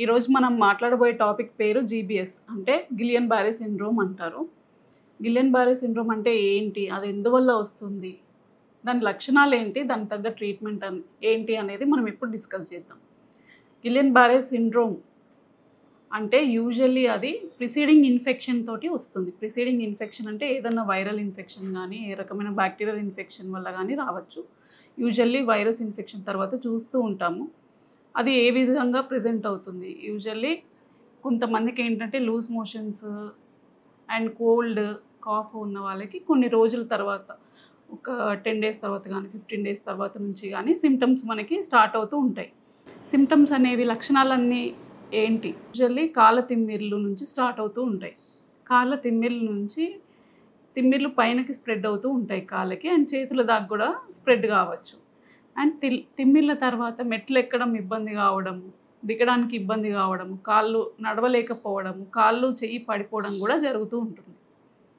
ఈరోజు మనం మాట్లాడబోయే టాపిక్ పేరు జీబీఎస్ అంటే గిలియన్ బారే సిండ్రోమ్ అంటారు. గిలియన్ బారే సిండ్రోమ్ అంటే ఏంటి? అది ఎందువల్ల వస్తుంది? దాని లక్షణాలు ఏంటి? దానికి తగ్గ ట్రీట్మెంట్ ఏంటి అనేది మనం ఇప్పుడు డిస్కస్ చేద్దాం. గిలియన్ బారే సిండ్రోమ్ అంటే యూజువల్లీ అది ప్రిసీడింగ్ ఇన్ఫెక్షన్ తోటి వస్తుంది. ప్రిసీడింగ్ ఇన్ఫెక్షన్ అంటే ఏదన్నా వైరల్ ఇన్ఫెక్షన్ కానీ, ఏ రకమైన బ్యాక్టీరియల్ ఇన్ఫెక్షన్ వల్ల కానీ రావచ్చు. యూజువల్లీ వైరస్ ఇన్ఫెక్షన్ తర్వాత చూస్తూ ఉంటాము. అది ఏ విధంగా ప్రెజెంట్ అవుతుంది? యూజువల్లీ కొంతమందికి ఏంటంటే loose motions and cold, cough ఉన్న వాళ్ళకి కొన్ని రోజుల తర్వాత ఒక 10 డేస్ తర్వాత కానీ, 15 డేస్ తర్వాత నుంచి కానీ సిమ్టమ్స్ మనకి స్టార్ట్ అవుతూ ఉంటాయి. సిమ్టమ్స్ అనేవి లక్షణాలన్నీ ఏంటి? యూజువల్లీ కాళ్ళ తిమ్మిర్లు నుంచి స్టార్ట్ అవుతూ ఉంటాయి. కాళ్ళ తిమ్మిర్ల నుంచి తిమ్మిర్లు పైనకి స్ప్రెడ్ అవుతూ ఉంటాయి కాళ్ళకి అండ్ చేతుల దాకా కూడా స్ప్రెడ్ కావచ్చు. అండ్ తిమ్మిర్ల తర్వాత మెట్లు ఎక్కడం ఇబ్బంది కావడము, దిగడానికి ఇబ్బంది కావడము, కాళ్ళు నడవలేకపోవడము, కాళ్ళు చెయ్యి పడిపోవడం కూడా జరుగుతూ ఉంటుంది.